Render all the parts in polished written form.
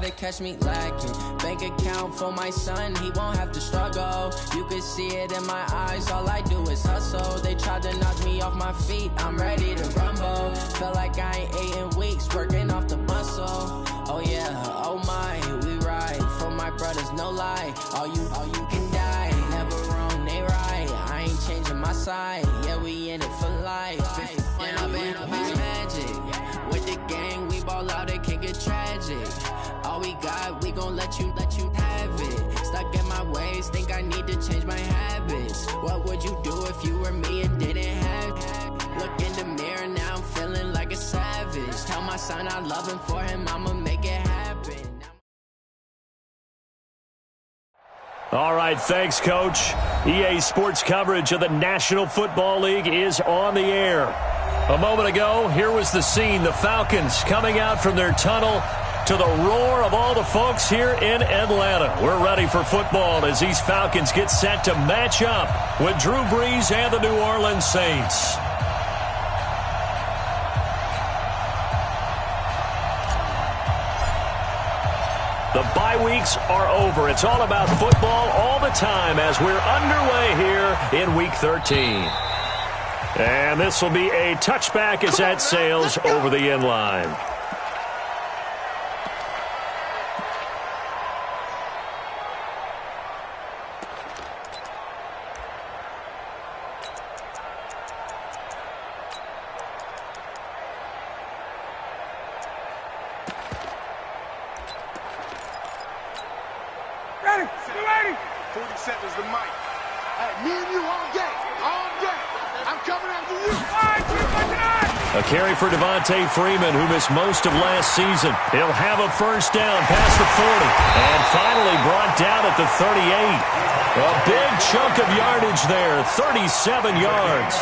to catch me lacking. Bank account for my son, he won't have to struggle. You can see it in my eyes, all I do is hustle. They tried to knock me off my feet, I'm ready to rumble. Feel like I ain't ate in weeks, working off the muscle. Oh yeah, oh my, we ride for my brothers, no lie. All you can die, never wrong, they right. I ain't changing my side, yeah, we in it for life. And I've been magic. With the gang, we ball out, it can get tragic. All we got, we gon' let you have it. Stuck in my ways, think I need to change my habits. What would you do if you were me and didn't have it? Look in the mirror, now I'm feeling like a savage. Tell my son I love him, for him I'ma make it happen. All right, thanks, Coach. EA Sports coverage of the National Football League is on the air. A moment ago, here was the scene. The Falcons coming out from their tunnel to the roar of all the folks here in Atlanta. We're ready for football as these Falcons get set to match up with Drew Brees and the New Orleans Saints. The bye weeks are over. It's all about football all the time as we're underway here in Week 13. And this will be a touchback as that sails over the end line. Ready, 47's the mic. Hey, me and you all day. I'm coming after you. A carry for Devontae Freeman, who missed most of last season. He'll have a first down past the 40. And finally brought down at the 38. A big chunk of yardage there, 37 yards.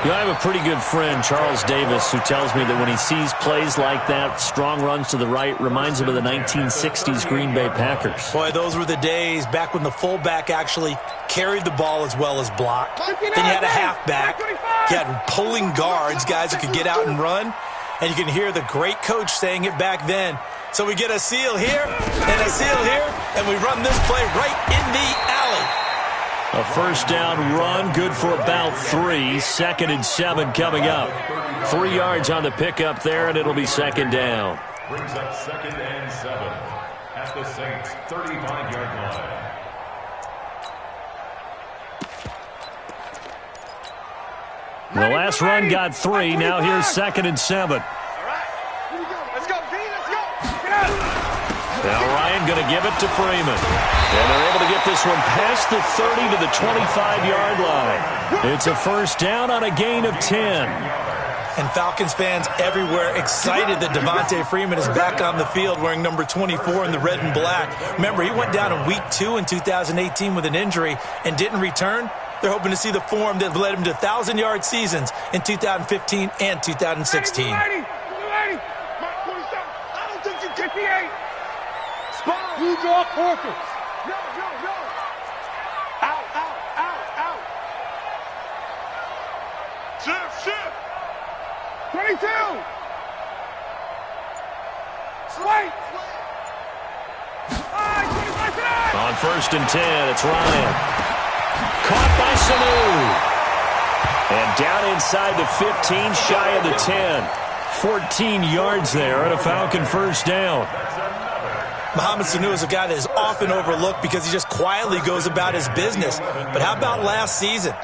You know, I have a pretty good friend, Charles Davis, who tells me that when he sees plays like that, strong runs to the right, reminds him of the 1960s Green Bay Packers. Boy, those were the days back when the fullback actually carried the ball as well as blocked. Then you had a halfback. You had pulling guards, guys who could get out and run. And you can hear the great coach saying it back then. So we get a seal here and a seal here, and we run this play right in the alley. A first down run, good for about 3. 2nd and 7 coming up. 3 yards on the pickup there, and it'll be second down. Brings up 2nd and 7 at the Saints' 35-yard line. The last run got 3. Now here's 2nd and 7. All right. Here we go. Let's go, B. Let's go. Get out. Now Ryan going to give it to Freeman. And they're able to get this one past the 30 to the 25-yard line. It's a first down on a gain of 10. And Falcons fans everywhere excited that Devontae Freeman is back on the field wearing number 24 in the red and black. Remember, he went down in Week 2 in 2018 with an injury and didn't return. They're hoping to see the form that led him to 1,000-yard seasons in 2015 and 2016. Ready. Mark 27. I don't think you get the 8. Spot. You draw quarters. No. Out. Shift. 22. Slate. On 1st and 10, it's Ryan. Caught by Sanu. And down inside the 15, shy of the 10. 14 yards there and a Falcon first down. Mohamed Sanu is a guy that is often overlooked because he just quietly goes about his business. But how about last season?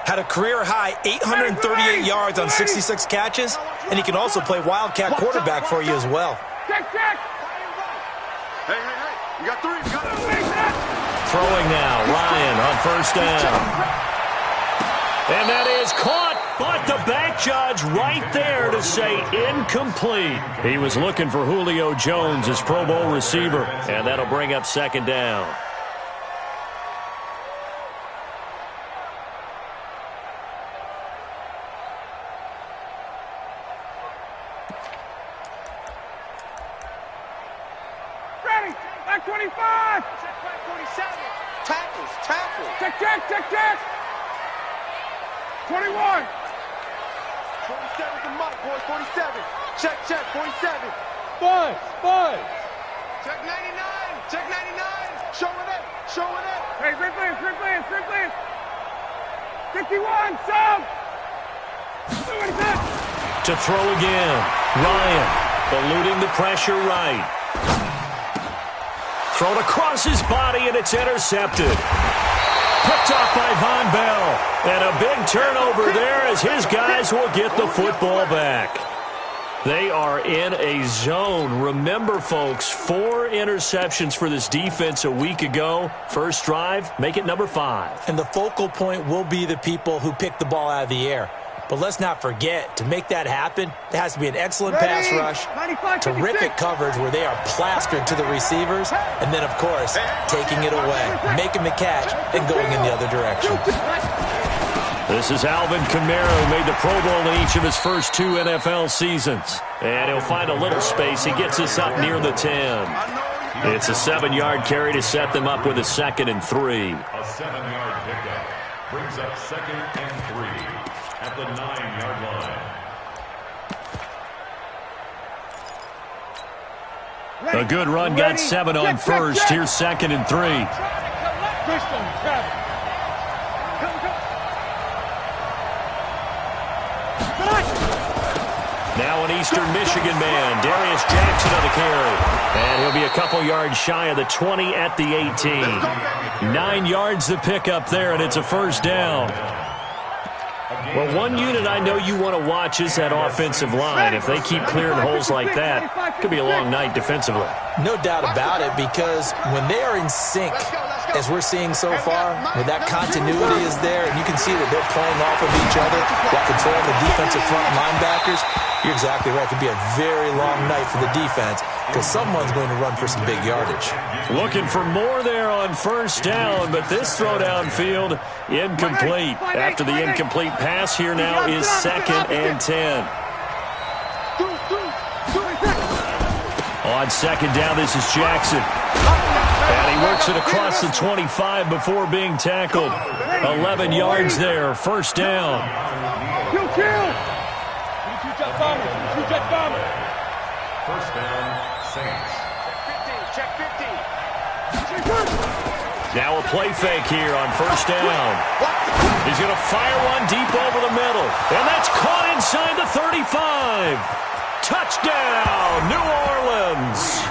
Had a career-high 838 yards on 66 catches, and he can also play Wildcat quarterback for you as well. Check. Hey. You got 3. Throwing now, Ryan on first down. And that is caught, but the back judge right there to say incomplete. He was looking for Julio Jones, his Pro Bowl receiver, and that'll bring up second down. Ready. Back 25. Check back 47. Tackles. Check. 21. 47's the mark, boys. 47. Check. 47. Five. Check 99. Check 99. Showing it. Showing it. Hey, Strickland. 51, sub. To throw again. Ryan eluding the pressure right. Thrown across his body, and it's intercepted. Picked off by Von Bell. And a big turnover there as his guys will get the football back. They are in a zone. Remember, folks, 4 interceptions for this defense a week ago. First drive, make it number 5. And the focal point will be the people who pick the ball out of the air. But let's not forget, to make that happen, there has to be an excellent pass rush, terrific coverage where they are plastered to the receivers, and then, of course, taking it away, making the catch, and going in the other direction. This is Alvin Kamara, who made the Pro Bowl in each of his first 2 NFL seasons. And he'll find a little space. He gets us up near the 10. It's a 7-yard carry to set them up with a 2nd and 3. A 7-yard pickup brings up 2nd and 3 at the 9-yard line. A good run got 7 on first. Here's 2nd and 3. Now an Eastern Michigan man, Darius Jackson on the carry. And he'll be a couple yards shy of the 20 at the 18. 9 yards the pickup there, and it's a first down. Well, one unit I know you want to watch is that offensive line. If they keep clearing holes like that, it could be a long night defensively. No doubt about it, because when they are in sync, as we're seeing so far, when that continuity is there, and you can see that they're playing off of each other while controlling the defensive front linebackers, you're exactly right. It could be a very long night for the defense because someone's going to run for some big yardage. Looking for more there on first down, but this throw downfield incomplete. After the incomplete pass, here now is 2nd and 10. On 2nd down, this is Jackson. And he works it across the 25 before being tackled. 11 yards there, first down. First down, Saints. Check 50. Now a play fake here on first down. He's going to fire one deep over the middle. And that's caught inside the 35. Touchdown, New Orleans.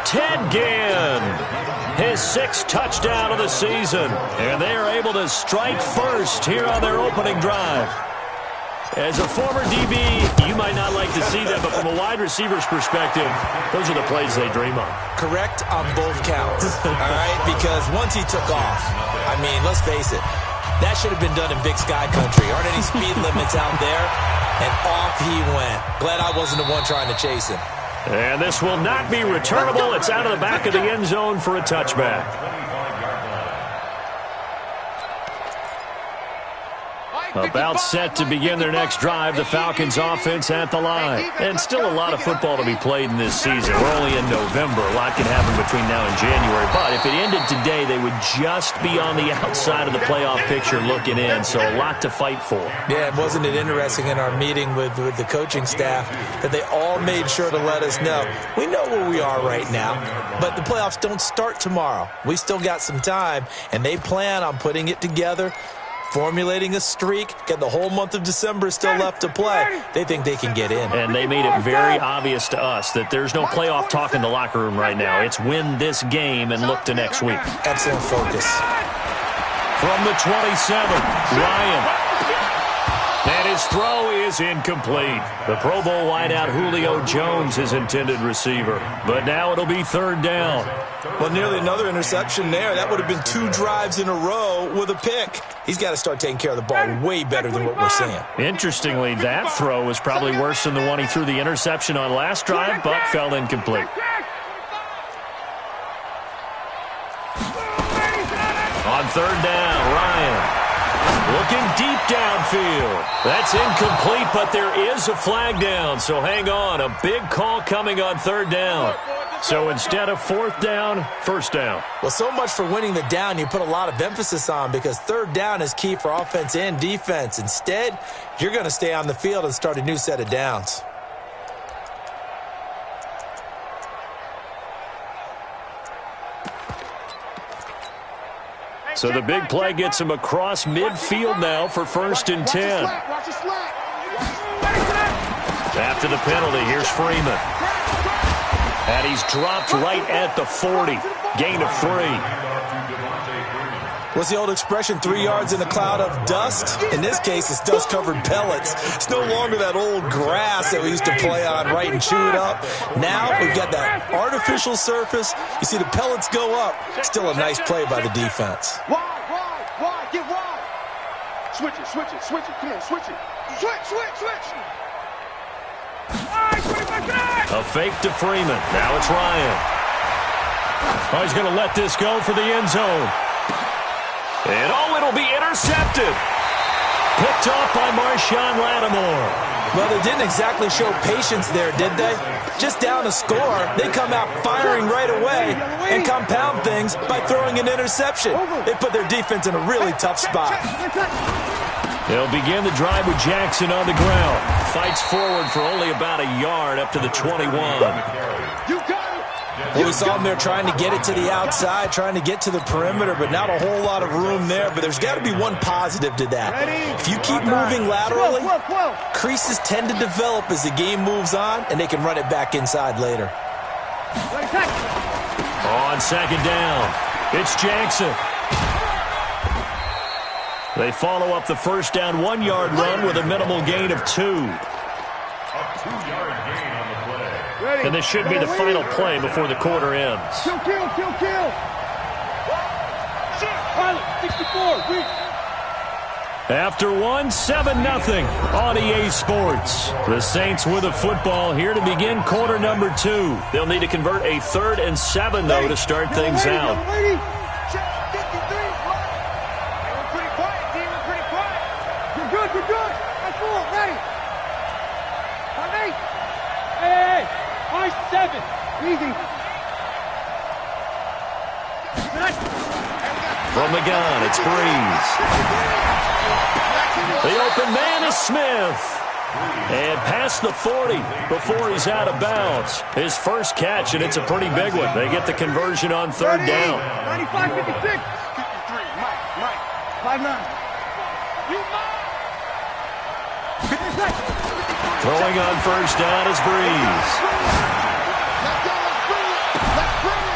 Ted Ginn, his 6th touchdown of the season. And they are able to strike first here on their opening drive. As a former DB, you might not like to see that, but from a wide receiver's perspective, those are the plays they dream of. Correct on both counts, all right? Because once he took off, I mean, let's face it, that should have been done in Big Sky Country. Aren't any speed limits out there? And off he went. Glad I wasn't the one trying to chase him. And this will not be returnable. It's out of the back of the end zone for a touchback. About set to begin their next drive, the Falcons offense at the line. And still a lot of football to be played in this season. We're only in November. A lot can happen between now and January. But if it ended today, they would just be on the outside of the playoff picture looking in. So a lot to fight for. Yeah, wasn't it interesting in our meeting with the coaching staff that they all made sure to let us know, we know where we are right now, but the playoffs don't start tomorrow. We still got some time, and they plan on putting it together, formulating a streak, get the whole month of December still left to play. They think they can get in. And they made it very obvious to us that there's no playoff talk in the locker room right now. It's win this game and look to next week. Excellent focus. From the 27, Ryan. And his throw is incomplete. The Pro Bowl wideout Julio Jones, his intended receiver. But now it'll be 3rd down. Well, nearly another interception there. That would have been 2 drives in a row with a pick. He's got to start taking care of the ball way better than what we're seeing. Interestingly, that throw was probably worse than the one he threw the interception on last drive, but fell incomplete. On 3rd down, Ryan. Looking deep downfield. That's incomplete, but there is a flag down, so hang on. A big call coming on 3rd down. So instead of 4th down, 1st down. Well, so much for winning the down you put a lot of emphasis on because 3rd down is key for offense and defense. Instead, you're going to stay on the field and start a new set of downs. So the big play gets him across midfield now for 1st and 10. After the penalty, here's Freeman. And he's dropped right at the 40. Gain of 3. What's the old expression, 3 yards in a cloud of dust? In this case, it's dust-covered pellets. It's no longer that old grass that we used to play on, right, and chew it up. Now we've got that artificial surface. You see the pellets go up. Still a nice play by the defense. Wide, get wide. Switch it. Come on, switch it. Switch. A fake to Freeman. Now it's Ryan. Oh, he's going to let this go for the end zone. And it'll be intercepted. Picked off by Marshawn Lattimore. Well, they didn't exactly show patience there, did they? Just down a score, they come out firing right away and compound things by throwing an interception. They put their defense in a really tough spot. They'll begin the drive with Jackson on the ground. Fights forward for only about a yard up to the 21. Well, we saw him there trying to get it to the outside, trying to get to the perimeter, but not a whole lot of room there. But there's got to be one positive to that. If you keep moving laterally, creases tend to develop as the game moves on, and they can run it back inside later. On 2nd down, it's Jackson. They follow up the 1st down 1-yard run with a minimal gain of 2. A 2-yard gain on the play. And this should be the final play before the quarter ends. Kill. 64. After 7-0 on EA Sports. The Saints with a football here to begin quarter number 2. They'll need to convert a 3rd and 7, though, to start things out. You're good. That's all. Ready. On 8. Hey. On 7. Easy. From the gun, it's Breeze. The open man is Smith. And past the 40 before he's out of bounds. His first catch, and it's a pretty big one. They get the conversion on 3rd down. 95-56. 5-9. Throwing on 1st down is Breeze.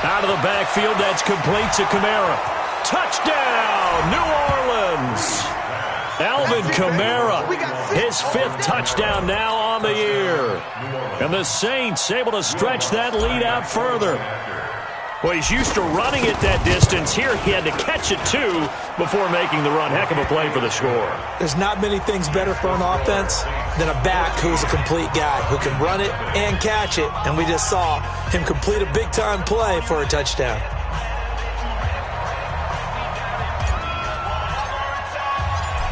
Out of the backfield, that's complete to Kamara. Touchdown, New Orleans. Alvin Kamara, his 5th touchdown now on the year. And the Saints able to stretch that lead out further. Well, he's used to running it that distance. Here he had to catch it, too, before making the run. Heck of a play for the score. There's not many things better for an offense than a back who's a complete guy, who can run it and catch it. And we just saw him complete a big-time play for a touchdown.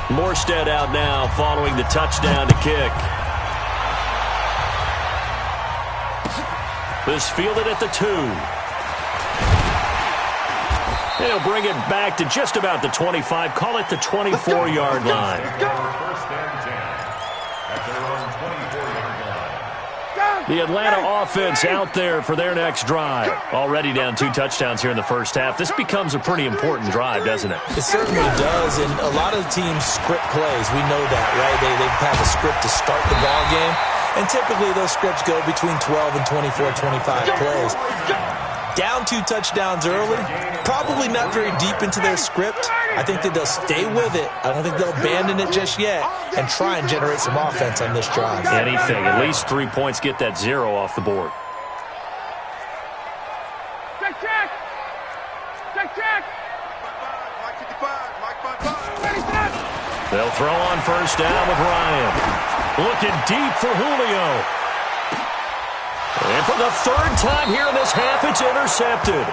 Morstead out now following the touchdown to kick. This fielded at the 2. They'll bring it back to just about the 25. Call it the 24-yard line. 1st and 10 at their own 24-yard line. The Atlanta offense out there for their next drive. Already down 2 touchdowns here in the first half. This becomes a pretty important drive, doesn't it? It certainly does, and a lot of teams script plays. We know that, right? They have a script to start the ball game, and typically those scripts go between 12 and 24, 25 plays. Down 2 touchdowns early, probably not very deep into their script. I think that they'll stay with it. I don't think they'll abandon it just yet and try and generate some offense on this drive. Anything. At least 3 points, get that 0 off the board. Check. They'll throw on 1st down with Ryan. Looking deep for Julio. And for the 3rd time here in this half, it's intercepted.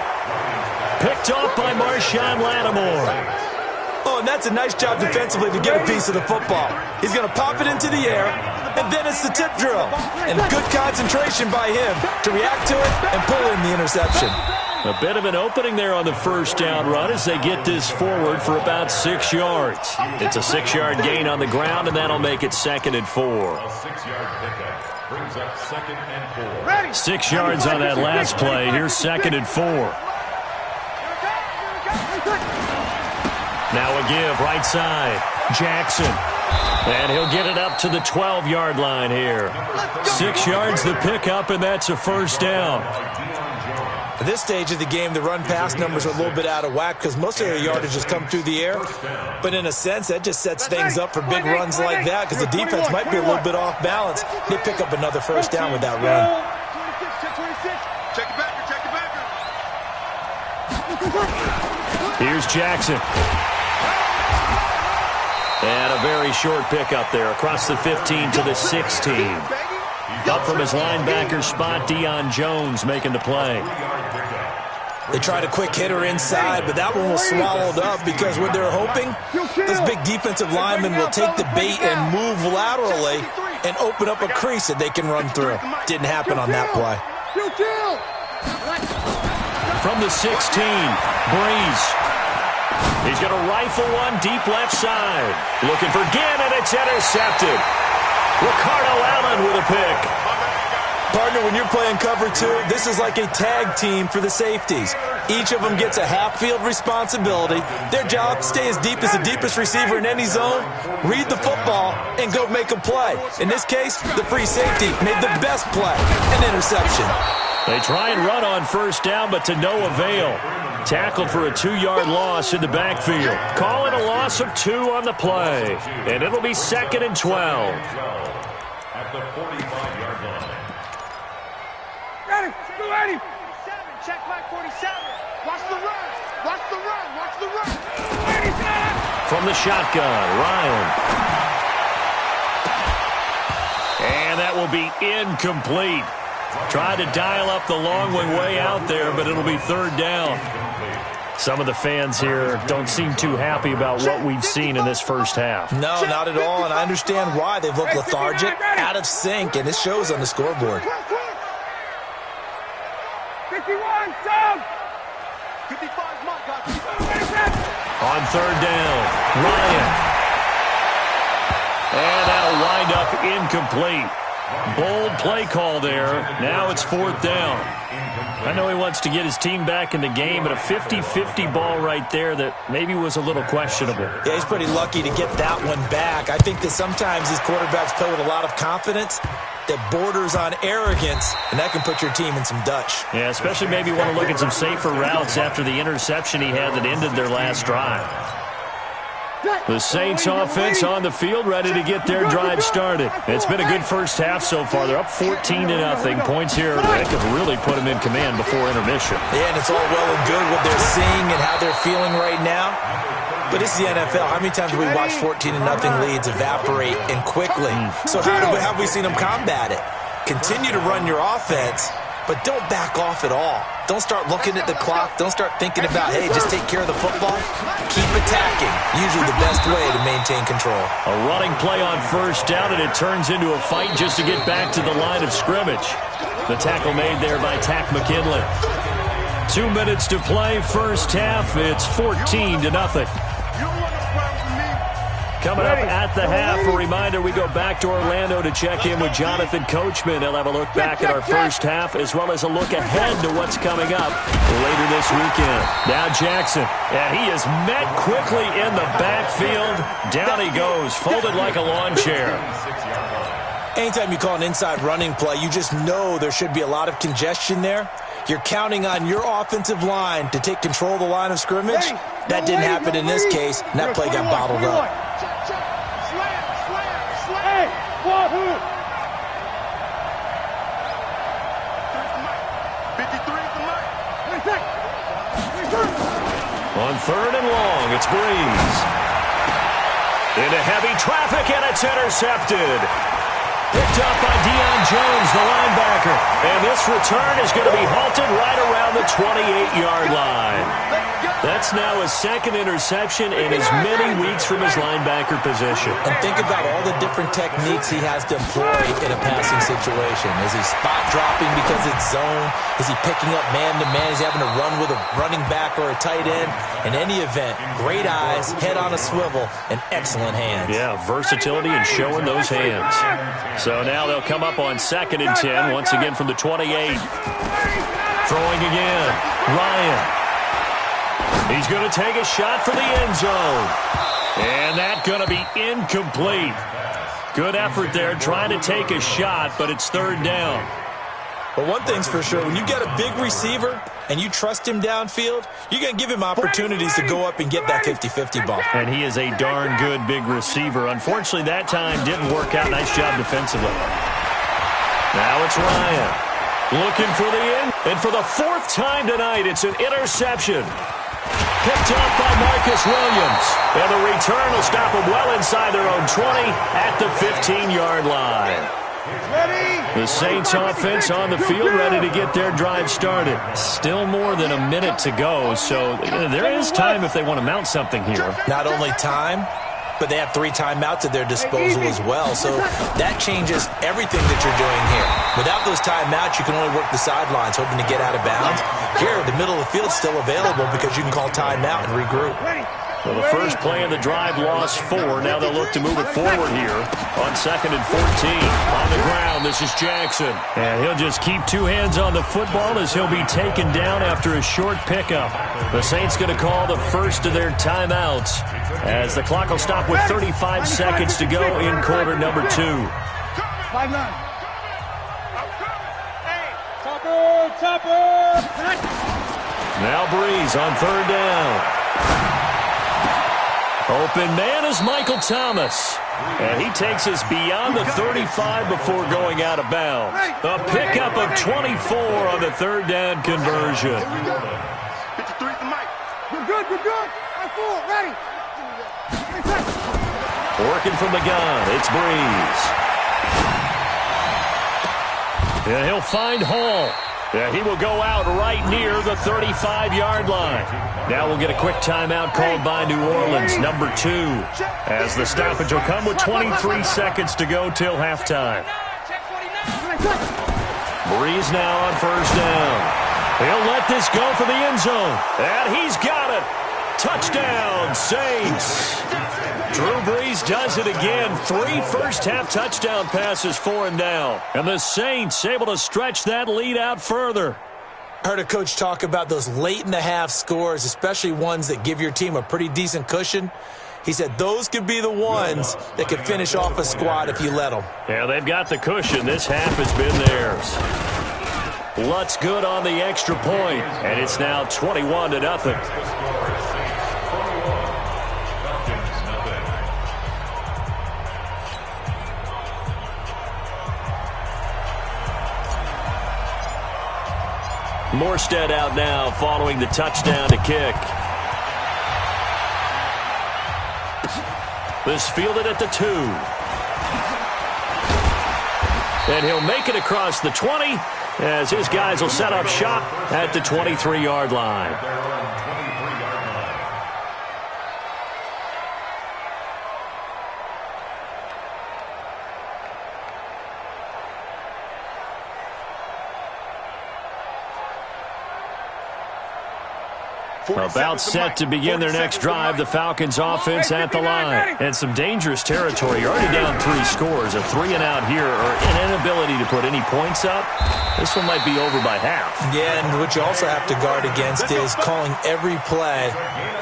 Picked off by Marshawn Lattimore. Oh, and that's a nice job defensively to get a piece of the football. He's going to pop it into the air, and then it's the tip drill. And good concentration by him to react to it and pull in the interception. A bit of an opening there on the 1st down run as they get this forward for about 6 yards. It's a 6-yard gain on the ground, and that'll make it 2nd and 4. A 6-yard pickup brings up 2nd and 4. 6 yards on that last play. Here's 2nd and 4. Now a give, right side. Jackson. And he'll get it up to the 12-yard line here. 6 yards the pickup, and that's a first down. At this stage of the game, the run-pass numbers are a little bit out of whack because most of their yardage has come through the air. But in a sense, that just sets things up for big runs like that because the defense might be a little bit off balance. They pick up another first down with that run. Check it back. Here's Jackson. And a very short pickup there across the 15 to the 16. Up from his linebacker spot, Deion Jones making the play. They tried a quick hitter inside, but that one was swallowed up because what they're hoping, those big defensive linemen will take the bait and move laterally and open up a crease that they can run through. Didn't happen on that play. From the 16, Breeze. He's going to rifle one deep left side. Looking for Ginn, and it's intercepted. Ricardo Allen with a pick. Partner, when you're playing cover two, this is like a tag team for the safeties. Each of them gets a half-field responsibility. Their job, stay as deep as the deepest receiver in any zone, read the football, and go make a play. In this case, the free safety made the best play, an interception. They try and run on first down, but to no avail. Tackled for a 2-yard loss in the backfield. Call it a loss of 2 on the play. And it'll be 2nd and 12. At the 45-yard line. Ready, go ready. 47, check back 47. Watch the run, watch the run, watch the run. From the shotgun, Ryan. And that will be incomplete. Tried to dial up the long one way out there, but it'll be 3rd down. Some of the fans here don't seem too happy about what we've seen in this first half. No, not at all, and I understand why. They've looked lethargic, out of sync, and it shows on the scoreboard. 51, down. 55, mark, On 3rd down, Ryan. And that'll wind up incomplete. Bold play call there. Now it's 4th down. I know he wants to get his team back in the game, but a 50-50 ball right there that maybe was a little questionable. Yeah, he's pretty lucky to get that one back. I think that sometimes these quarterbacks play with a lot of confidence that borders on arrogance, and that can put your team in some Dutch. Yeah, especially maybe want to look at some safer routes after the interception he had that ended their last drive. The Saints offense on the field, ready to get their drive started. It's been a good first half so far. They're up 14-0. Points here that could really put them in command before intermission. Yeah, and it's all well and good what they're seeing and how they're feeling right now. But this is the NFL. How many times have we watched 14-0 leads evaporate and quickly? So how have we seen them combat it? Continue to run your offense, but don't back off at all. Don't start looking at the clock. Don't start thinking about, hey, just take care of the football. Keep attacking. Usually the best way to maintain control. A running play on first down, and it turns into a fight just to get back to the line of scrimmage. The tackle made there by Takk McKinley. 2 minutes to play, first half. It's 14-0. Coming up at the half, a reminder, we go back to Orlando to check in with Jonathan Coachman. He'll have a look back at our first half as well as a look ahead to what's coming up later this weekend. Now Jackson, and he is met quickly in the backfield. Down he goes, folded like a lawn chair. Anytime you call an inside running play, you just know there should be a lot of congestion there. You're counting on your offensive line to take control of the line of scrimmage. That didn't happen in this case, and that play got bottled up. On 3rd and long, it's Breeze. Into heavy traffic, and it's intercepted. Picked up by Deion Jones, the linebacker. And this return is going to be halted right around the 28-yard line. That's now his 2nd interception in as many weeks from his linebacker position. And think about all the different techniques he has to employ in a passing situation. Is he spot dropping because it's zone? Is he picking up man-to-man? Is he having to run with a running back or a tight end? In any event, great eyes, head on a swivel, and excellent hands. Yeah, versatility and showing those hands. So now they'll come up on 2nd and 10, once again from the 28. Throwing again, Ryan. He's going to take a shot for the end zone. And that's going to be incomplete. Good effort there trying to take a shot, but it's third down. But one thing's for sure, when you get a big receiver and you trust him downfield, you're going to give him opportunities to go up and get that 50-50 ball. And he is a darn good big receiver. Unfortunately, that time didn't work out. Nice job defensively. Now it's Ryan looking for the end. And for the fourth time tonight, it's an interception. Picked up by Marcus Williams. And the return will stop them well inside their own 20 at the 15-yard line. The Saints offense on the field ready to get their drive started. Still more than a minute to go, so there is time if they want to mount something here. Not only time, but they have 3 timeouts at their disposal as well, so that changes everything that you're doing here. Without those timeouts, you can only work the sidelines, hoping to get out of bounds. Here, the middle of the field is still available because you can call timeout and regroup. Well, the first play of the drive lost 4. Now they'll look to move it forward here on 2nd and 14. On the ground, this is Jackson. And he'll just keep 2 hands on the football as he'll be taken down after a short pickup. The Saints going to call the first of their timeouts as the clock will stop with 35 seconds to go in quarter number 2. 5-9. Topper. Now Breeze on 3rd down. Open man is Michael Thomas. And he takes us beyond the 35 before going out of bounds. A pickup of 24 on the 3rd down conversion. 53 to Mike. We're good. I'm full. Ready. Working from the gun, it's Breeze. And he'll find Hall. Yeah, he will go out right near the 35-yard line. Now we'll get a quick timeout called by New Orleans, number 2, as the stoppage will come with 23 seconds to go till halftime. Breeze now on 1st down. He'll let this go for the end zone, and he's got it. Touchdown, Saints. Drew Brees does it again. 3 first-half touchdown passes for him now. And the Saints able to stretch that lead out further. I heard a coach talk about those late-in-the-half scores, especially ones that give your team a pretty decent cushion. He said those could be the ones that could finish off a squad if you let them. Yeah, they've got the cushion. This half has been theirs. Lutz good on the extra point, and it's now 21-0. Morstead out now following the touchdown to kick. This fielded at the 2. And he'll make it across the 20 as his guys will set up shop at the 23-yard line. About set to begin their next drive, the Falcons offense at the line. And some dangerous territory. You're already down 3 scores. A 3-and-out here or an inability to put any points up. This one might be over by half. Yeah, and what you also have to guard against is calling every play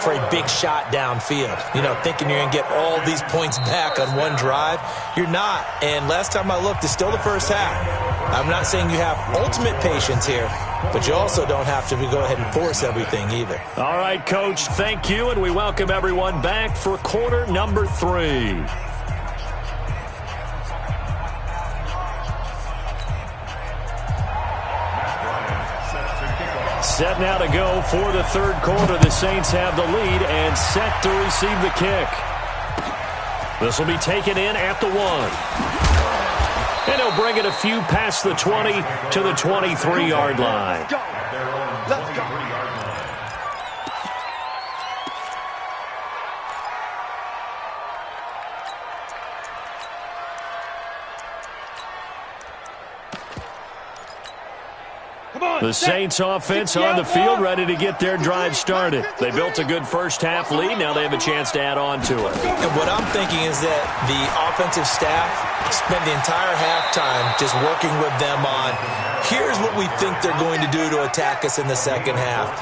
for a big shot downfield. You know, thinking you're going to get all these points back on one drive. You're not. And last time I looked, it's still the first half. I'm not saying you have ultimate patience here, but you also don't have to go ahead and force everything either. All right, Coach, thank you, and we welcome everyone back for quarter number 3. Set now to go for the 3rd quarter. The Saints have the lead and set to receive the kick. This will be taken in at the 1. And he'll bring it a few past the 20 to the 23-yard line. Let's go. The Saints offense on the field ready to get their drive started. They built a good first-half lead. Now they have a chance to add on to it. And what I'm thinking is that the offensive staff spent the entire halftime just working with them on Here's what we think they're going to do to attack us in the second half.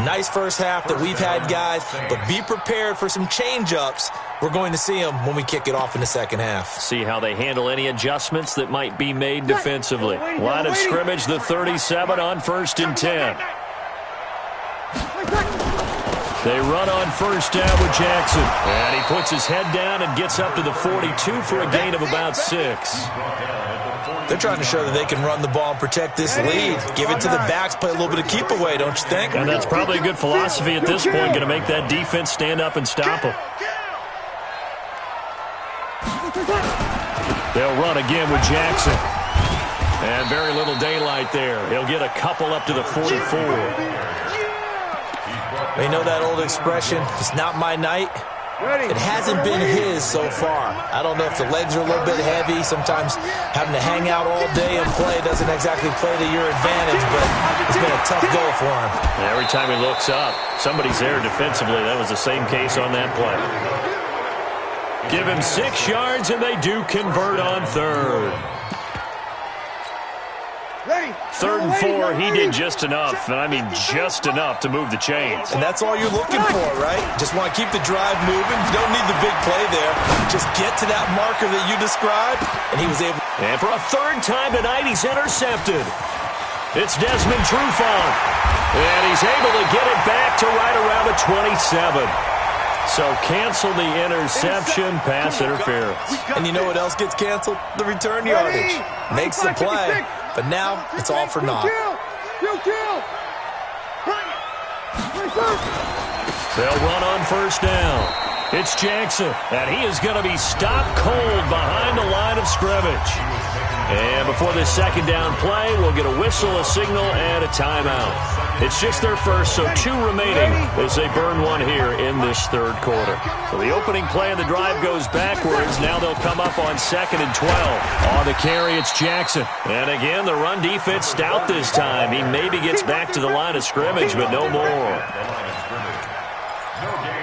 Nice first half that we've had, guys, but be prepared for some change-ups. We're going to see them when we kick it off in the second half. See how they handle any adjustments that might be made defensively. Line of scrimmage, the 37 on 1st and 10. They run on first down with Jackson. And he puts his head down and gets up to the 42 for a gain of about 6. They're trying to show that they can run the ball and protect this lead. Give it to the backs, play a little bit of keep away, don't you think? And that's probably a good philosophy at this point, going to make that defense stand up and stop them. They'll run again with Jackson. And very little daylight there. He'll get a couple up to the 44. You know that old expression, it's not my night? It hasn't been his so far. I don't know if the legs are a little bit heavy. Sometimes having to hang out all day and play doesn't exactly play to your advantage, but it's been a tough go for him. Every time he looks up, somebody's there defensively. That was the same case on that play. Give him 6 yards, and they do convert on 3rd. 3rd and 4, he did just enough, and I mean just enough to move the chains. And that's all you're looking for, right? Just want to keep the drive moving. You don't need the big play there. Just get to that marker that you described, and he was able. And for a 3rd time tonight, he's intercepted. It's Desmond Trufant, and he's able to get it back to right around the 27. So cancel the interception, pass interference. And you know what else gets canceled? The return yardage. Makes the play, but now it's all for naught. They'll run on first down. It's Jackson, and he is going to be stopped cold behind the line of scrimmage. And before this second down play, we'll get a whistle, a signal, and a timeout. It's just their first, so 2 remaining as they burn one here in this 3rd quarter. So the opening play of the drive goes backwards. Now they'll come up on 2nd and 12. On the carry, it's Jackson. And again, the run defense stout this time. He maybe gets back to the line of scrimmage, but no more.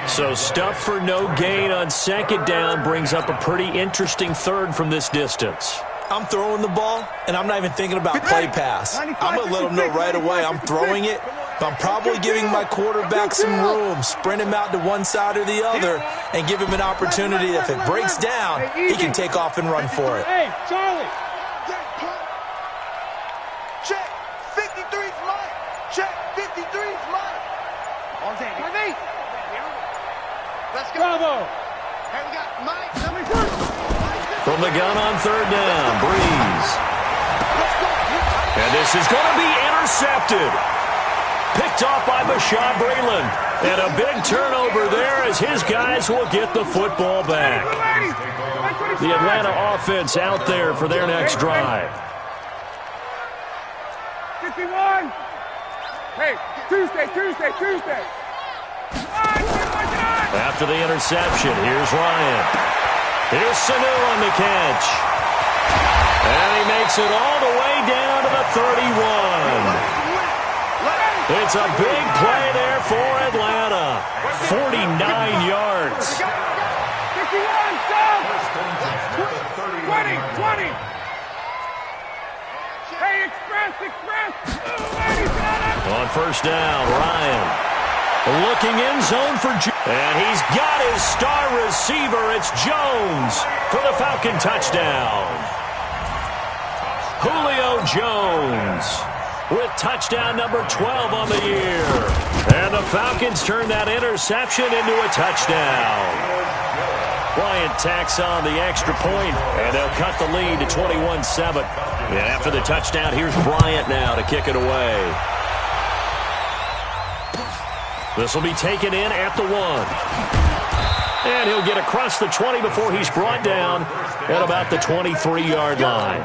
So stuff for no gain on 2nd down brings up a pretty interesting 3rd from this distance. I'm throwing the ball, and I'm not even thinking about play pass. I'm going to let them know right away I'm throwing it, but I'm probably giving my quarterback some room, sprint him out to one side or the other, and give him an opportunity. If it breaks down, he can take off and run for it. Hey, Charlie. Check. 53's mine. Check. 53's mine. On Zane. Let's go. Bravo. Hey, we got Mike. Somebody first. From the gun on 3rd down, Breeze. And this is going to be intercepted. Picked off by Bashaud Breeland. And a big turnover there as his guys will get the football back. The Atlanta offense out there for their next drive. 51. Hey, Tuesday. After the interception, here's Ryan. Here's Sanu on the catch. And he makes it all the way down to the 31. It's a big play there for Atlanta. 49 yards. 51, go! 20. Hey, express. On first down, Ryan. Looking in zone for Jones. And he's got his star receiver. It's Jones for the Falcon touchdown. Julio Jones with touchdown number 12 on the year. And the Falcons turn that interception into a touchdown. Bryant tacks on the extra point, and they'll cut the lead to 21-7. And after the touchdown, here's Bryant now to kick it away. This will be taken in at the 1. And he'll get across the 20 before he's brought down at about the 23-yard line.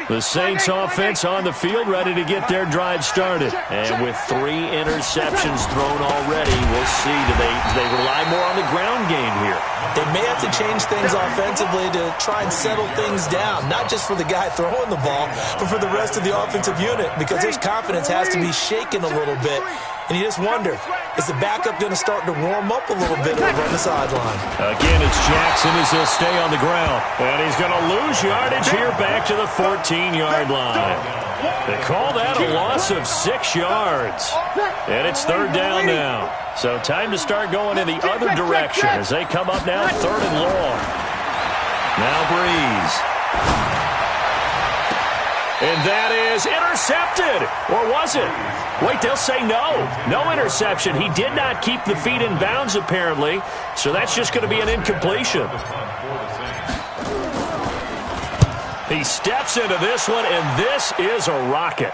The Saints offense on the field ready to get their drive started. And with 3 interceptions thrown already, we'll see. Do they rely more on the ground game here? They may have to change things offensively to try and settle things down, not just for the guy throwing the ball, but for the rest of the offensive unit, because his confidence has to be shaken a little bit. And you just wonder, is the backup going to start to warm up a little bit over on the sideline? Again, it's Jackson as he'll stay on the ground. And he's going to lose yardage here back to the 14-yard line. They call that a loss of 6 yards. And it's third down now. So time to start going in the other direction as they come up now third and long. Now Breeze. And that is intercepted. Or was it? Wait, they'll say no. No interception. He did not keep the feet in bounds, apparently. So that's just going to be an incompletion. He steps into this one, and this is a rocket.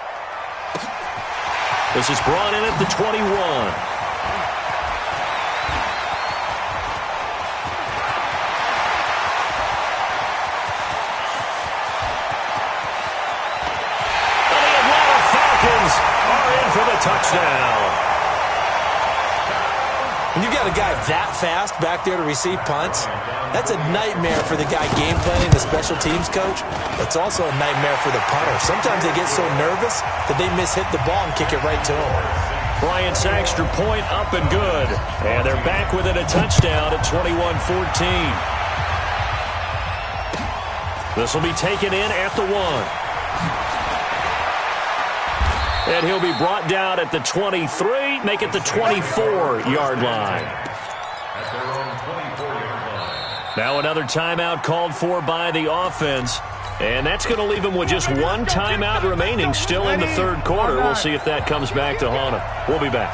This is brought in at the 21. For the touchdown. When you've got a guy that fast back there to receive punts, that's a nightmare for the guy game planning, the special teams coach. It's also a nightmare for the punter. Sometimes they get so nervous that they mishit the ball and kick it right to him. Bryant's extra point up and good. And they're back within a touchdown at 21-14. This will be taken in at the 1. And he'll be brought down at the 23, make it the 24-yard line. Now another timeout called for by the offense. And that's going to leave him with just one timeout remaining still in the third quarter. We'll see if that comes back to haunt him. We'll be back.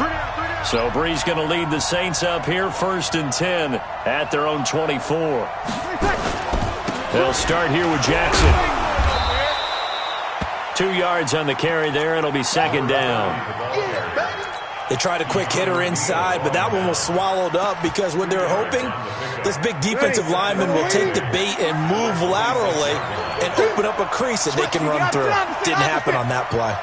So Breeze going to lead the Saints up here, 1st and 10 at their own 24. They'll start here with Jackson. 2 yards on the carry there. It'll be second down. They tried a quick hitter inside, but that one was swallowed up because what they're hoping, this big defensive lineman will take the bait and move laterally and open up a crease that they can run through. Didn't happen on that play.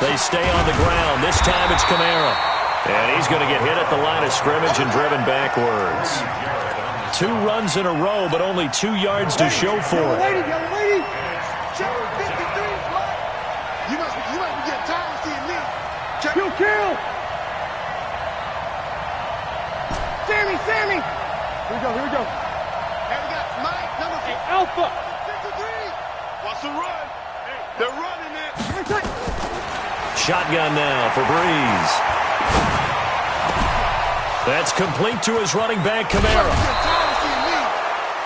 They stay on the ground. This time it's Kamara. And he's going to get hit at the line of scrimmage and driven backwards. 2 runs in a row, but only 2 yards to show for it. You must be getting tired of seeing me. Kill. Sammy. Here we go. And we got Mike, number 4. Alpha. 53. What's the run? They're running it. Shotgun now for Breeze. That's complete to his running back, Kamara.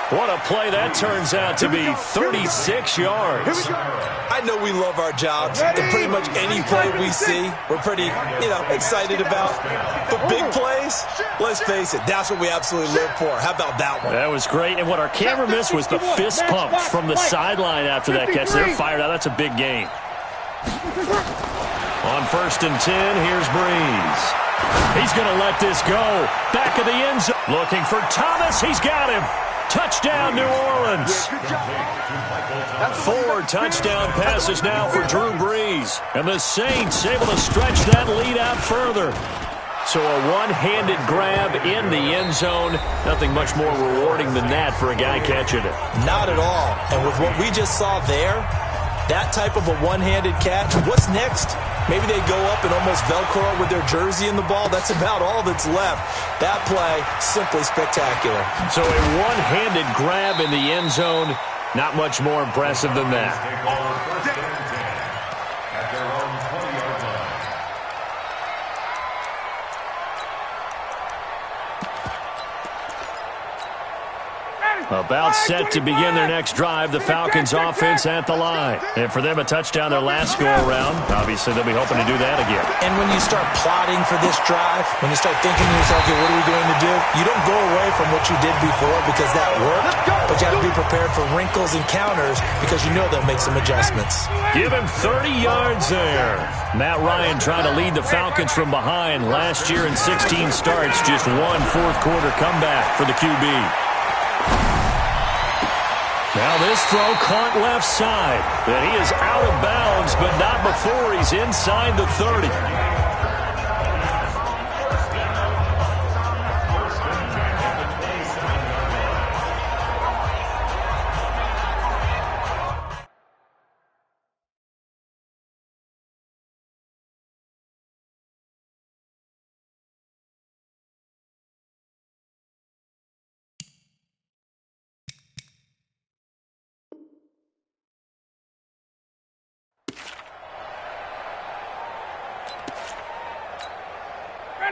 What a play that turns out to be, 36 yards. I know we love our jobs, and pretty much any play we see, we're pretty, excited about. But big plays, let's face it, that's what we absolutely live for. How about that one? That was great, and what our camera missed was the fist pump from the sideline after that catch. They're fired out. That's a big gain. On 1st and 10, here's Breeze. He's going to let this go. Back of the end zone. Looking for Thomas. He's got him. Touchdown, New Orleans. 4 touchdown passes now for Drew Brees. And the Saints able to stretch that lead out further. So a one-handed grab in the end zone. Nothing much more rewarding than that for a guy catching it. Not at all. And with what we just saw there, that type of a one-handed catch, what's next? Maybe they go up and almost Velcro with their jersey in the ball. That's about all that's left. That play, simply spectacular. So a one-handed grab in the end zone, not much more impressive than that. About set to begin their next drive, the Falcons offense at the line. And for them, a touchdown their last go-around. Obviously, they'll be hoping to do that again. And when you start plotting for this drive, when you start thinking to yourself, okay, what are we going to do? You don't go away from what you did before because that worked, but you have to be prepared for wrinkles and counters because you know they'll make some adjustments. Give him 30 yards there. Matt Ryan trying to lead the Falcons from behind. Last year in 16 starts, just 1 fourth-quarter comeback for the QB. Now this throw caught left side. And he is out of bounds, but not before he's inside the 30.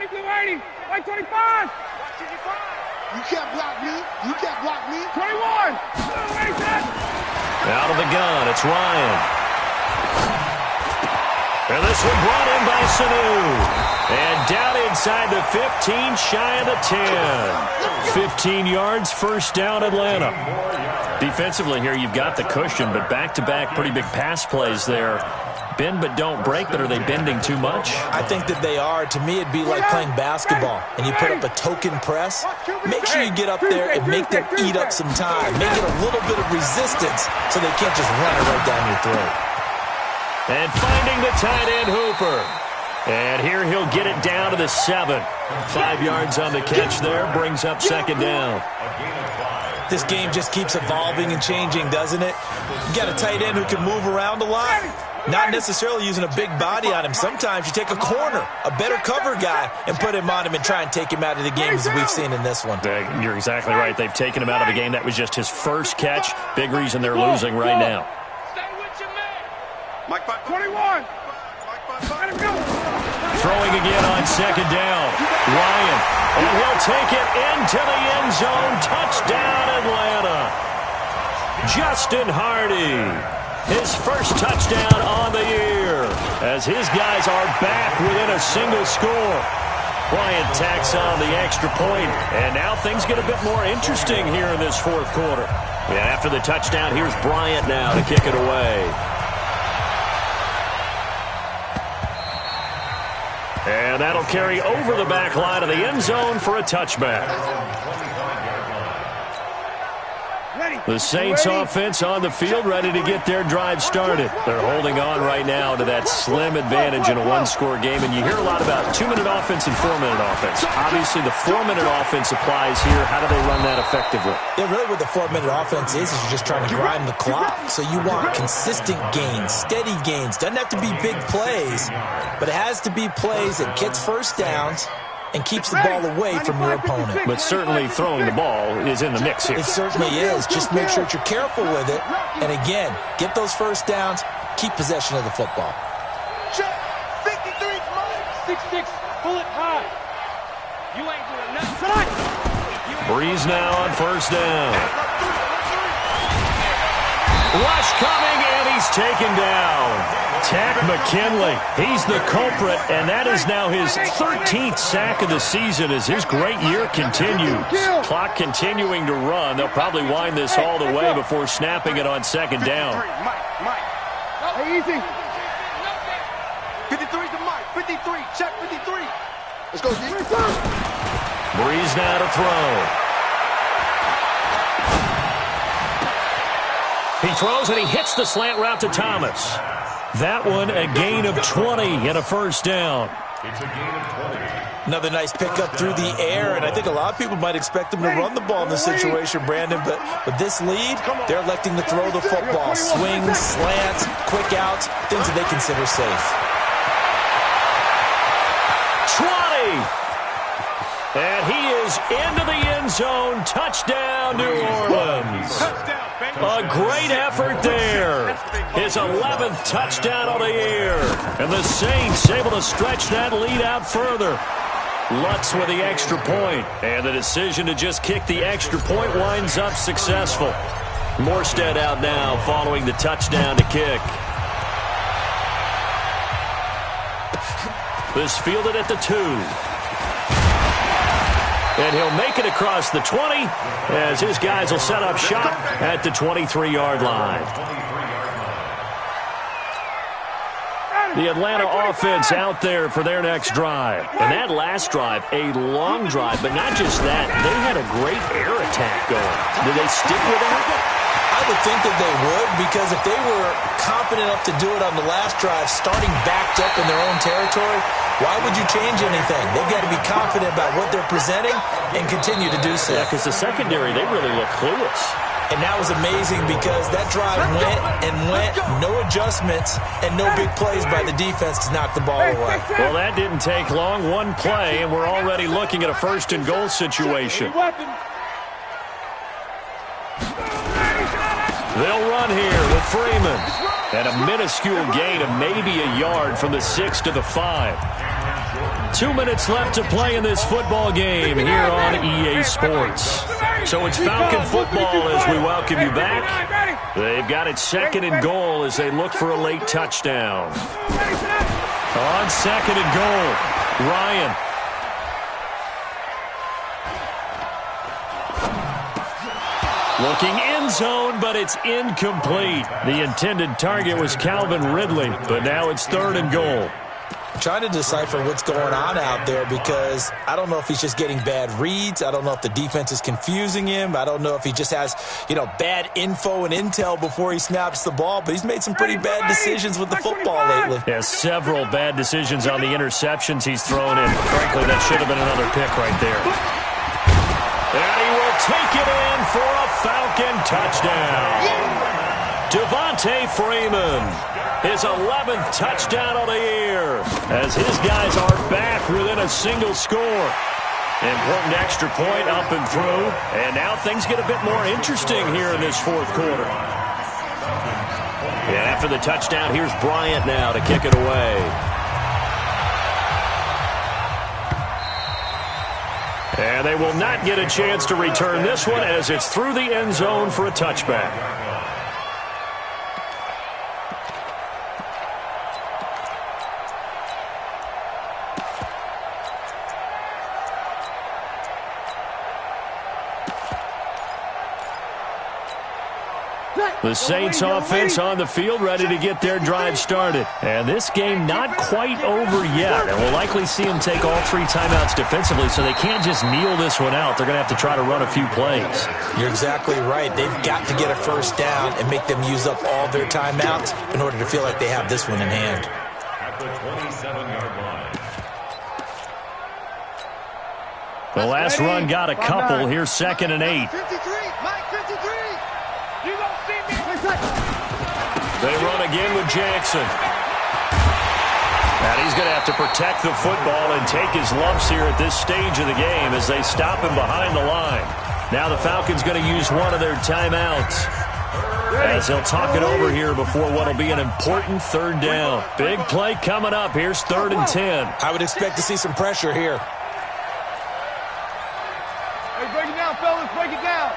White 25. You can't block me. You can't block me. 21. Out of the gun, it's Ryan. And this one brought in by Sanu. And down inside the 15, shy of the 10. 15 yards, first down, Atlanta. Defensively here, you've got the cushion, but back-to-back pretty big pass plays there. Bend but don't break, but are they bending too much? I think that they are. To me, it'd be like playing basketball, and you put up a token press. Make sure you get up there and make them eat up some time. Make it a little bit of resistance so they can't just run it right down your throat. And finding the tight end, Hooper. And here he'll get it down to the 7. 5 yards on the catch there, brings up second down. This game just keeps evolving and changing, doesn't it? You got a tight end who can move around a lot. Not necessarily using a big body on him. Sometimes you take a corner, a better cover guy, and put him on him and try and take him out of the game as we've seen in this one. You're exactly right. They've taken him out of the game. That was just his first catch. Big reason they're losing right now. Mike 21. Throwing again on second down. Ryan. And he'll take it into the end zone. Touchdown, Atlanta. Justin Hardy. His first touchdown on the year as his guys are back within a single score. Bryant tacks on the extra point, and now things get a bit more interesting here in this fourth quarter. Yeah, after the touchdown, here's Bryant now to kick it away. And that'll carry over the back line of the end zone for a touchback. The Saints offense on the field, ready to get their drive started. They're holding on right now to that slim advantage in a one-score game, and you hear a lot about 2-minute offense and 4-minute offense. Obviously, the 4-minute offense applies here. How do they run that effectively? Yeah, really what the 4-minute offense is you're just trying to grind the clock. So you want consistent gains, steady gains. Doesn't have to be big plays, but it has to be plays that gets first downs and keeps the ball away from your opponent. But certainly throwing the ball is in the mix here. It certainly is. Just make sure that you're careful with it. And again, get those first downs, keep possession of the football. Check. 53's mine. 6-6. Bullet high. You ain't doing nothing. Breeze now on first down. Rush coming, and he's taken down. Takk McKinley, he's the culprit, and that is now his 13th sack of the season as his great year continues. Clock continuing to run. They'll probably wind this all the way before snapping it on second down. Mike. Hey, easy. 53's the Mike. 53. Check 53. Let's go, D. Breeze now to throw. He throws and he hits the slant route to Thomas. That one a gain of 20 and a first down. It's a gain of 20. Another nice pickup through the air, and I think a lot of people might expect them to run the ball in this situation, Brandon, but with this lead, they're electing to throw the football. Swings, slants, quick outs, things that they consider safe. 20! And he is into the end zone. Touchdown, New Orleans. A great effort there. His 11th touchdown of the year. And the Saints able to stretch that lead out further. Lutz with the extra point. And the decision to just kick the extra point winds up successful. Morstead out now following the touchdown to kick. This fielded at the 2. And he'll make it across the 20 as his guys will set up shop at the 23-yard line. The Atlanta offense out there for their next drive. And that last drive, a long drive, but not just that. They had a great air attack going. Did they stick with that? I would think that they would, because if they were confident enough to do it on the last drive, starting backed up in their own territory, why would you change anything? They've got to be confident about what they're presenting and continue to do so. Yeah, because the secondary, they really look clueless. And that was amazing because that drive went, no adjustments, and no big plays by the defense to knock the ball away. Well, that didn't take long. One play, and we're already looking at a first and goal situation. They'll run here with Freeman. And a minuscule gain of maybe a yard from the 6 to the 5. 2 minutes left to play in this football game here on EA Sports. So it's Falcon football as we welcome you back. They've got it 2nd and goal as they look for a late touchdown. On 2nd and goal, Ryan. Looking end zone, but it's incomplete. The intended target was Calvin Ridley, but now it's 3rd and goal. Trying to decipher what's going on out there because I don't know if he's just getting bad reads. I don't know if the defense is confusing him. I don't know if he just has, bad info and intel before he snaps the ball. But he's made some pretty bad decisions with the football lately. Yeah, several bad decisions on the interceptions he's thrown in. Frankly, that should have been another pick right there. And he will take it in for a Falcon touchdown. Devontae Freeman, his 11th touchdown of the year, as his guys are back within a single score. Important extra point up and through, and now things get a bit more interesting here in this 4th quarter. And after the touchdown, here's Bryant now to kick it away. And they will not get a chance to return this one as it's through the end zone for a touchback. The Saints offense on the field, ready to get their drive started. And this game not quite over yet. And we'll likely see them take all 3 timeouts defensively, so they can't just kneel this one out. They're going to have to try to run a few plays. You're exactly right. They've got to get a first down and make them use up all their timeouts in order to feel like they have this one in hand. At the 27-yard line. The last run got a couple. Here's 2nd and 8. 53, Mike, 53. You don't see me. They run again with Jackson. And he's going to have to protect the football and take his lumps here at this stage of the game as they stop him behind the line. Now the Falcons going to use one of their timeouts as they'll talk it over here before what will be an important 3rd down. Big play coming up. Here's 3rd and 10. I would expect to see some pressure here. Hey, break it down, fellas. Break it down.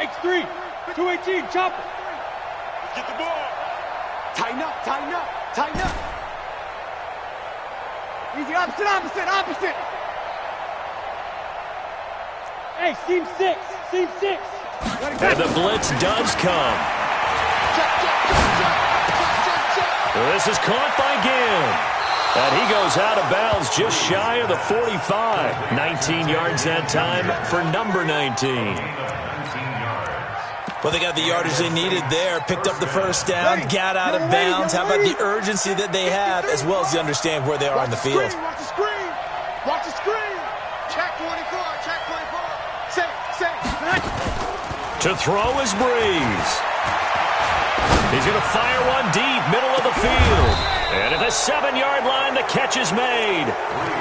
X3, 218, chopper. Get the ball. Tighten up, tighten up, tighten up. Easy, opposite. Hey, seam 6. And the blitz does come. This is caught by Gill. And he goes out of bounds just shy of the 45. 19 yards that time for number 19. Well, they got the yardage they needed there, picked up the first down, got out of bounds. How about the urgency that they have, as well as they understand where they are on the field? Watch the screen. Watch the screen. Check 24. Check 24. Safe. To throw is Breeze. He's going to fire one deep, middle of the field. And at the 7-yard line, the catch is made.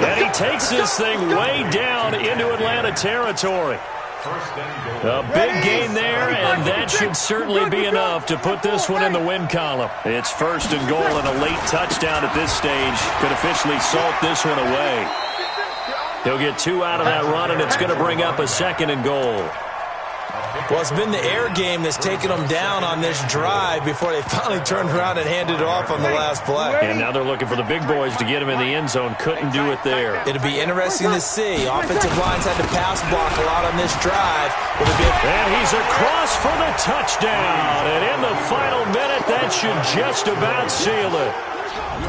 And he takes this thing way down into Atlanta territory. A big gain there, and that should certainly be enough to put this one in the win column. It's 1st and goal, and a late touchdown at this stage could officially salt this one away. He'll get 2 out of that run, and it's going to bring up a 2nd and goal. Well, it's been the air game that's taken them down on this drive before they finally turned around and handed it off on the last play. And now they're looking for the big boys to get him in the end zone. Couldn't do it there. It'll be interesting to see. Offensive lines had to pass block a lot on this drive. And he's across for the touchdown. And in the final minute, that should just about seal it.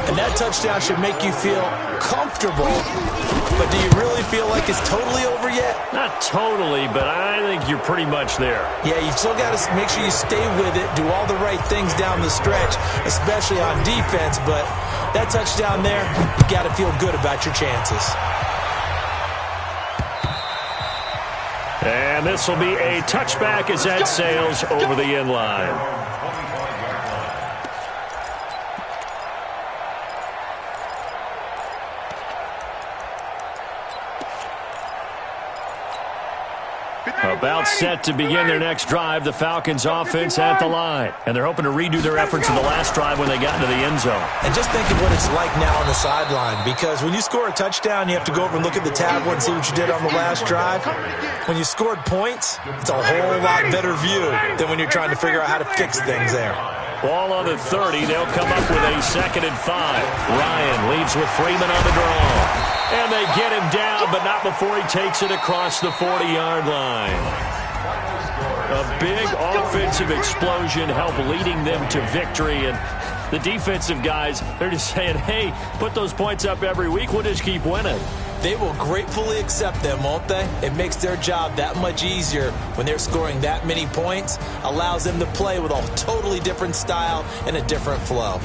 And that touchdown should make you feel comfortable. But do you really feel like it's totally over yet? Not totally, but I think you're pretty much there. Yeah, you've still got to make sure you stay with it, do all the right things down the stretch, especially on defense. But that touchdown there, you got to feel good about your chances. And this will be a touchback as that sails over the end line. About set to begin their next drive, the Falcons offense at the line. And they're hoping to redo their efforts in the last drive when they got into the end zone. And just think of what it's like now on the sideline, because when you score a touchdown, you have to go over and look at the tablet and see what you did on the last drive. When you scored points, it's a whole lot better view than when you're trying to figure out how to fix things there. Ball on the 30. They'll come up with a 2nd and 5. Ryan leads with Freeman on the draw. And they get him down, but not before he takes it across the 40-yard line. A big offensive explosion helped leading them to victory. And the defensive guys, they're just saying, hey, put those points up every week. We'll just keep winning. They will gratefully accept them, won't they? It makes their job that much easier when they're scoring that many points. Allows them to play with a totally different style and a different flow.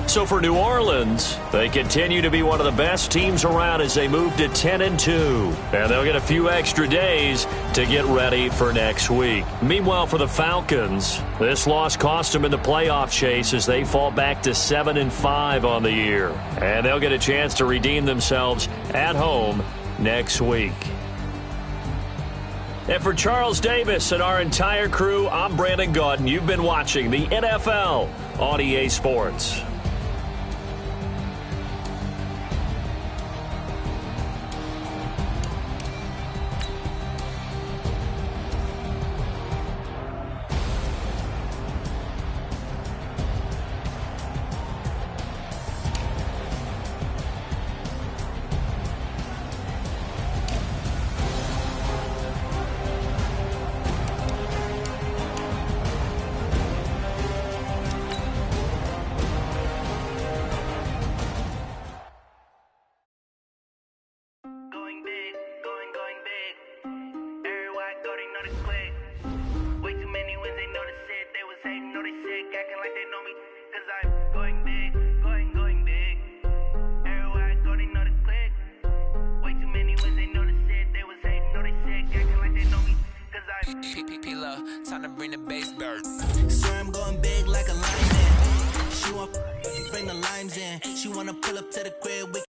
So for New Orleans, they continue to be one of the best teams around as they move to 10-2. And they'll get a few extra days to get ready for next week. Meanwhile, for the Falcons, this loss cost them in the playoff chase as they fall back to 7-5 on the year. And they'll get a chance to redeem themselves at home next week. And for Charles Davis and our entire crew, I'm Brandon Gaudin. You've been watching the NFL on EA Sports. Time to bring the bass back. Swear I'm going big like a lineman. She want bring the limes in. She wanna pull up to the crib.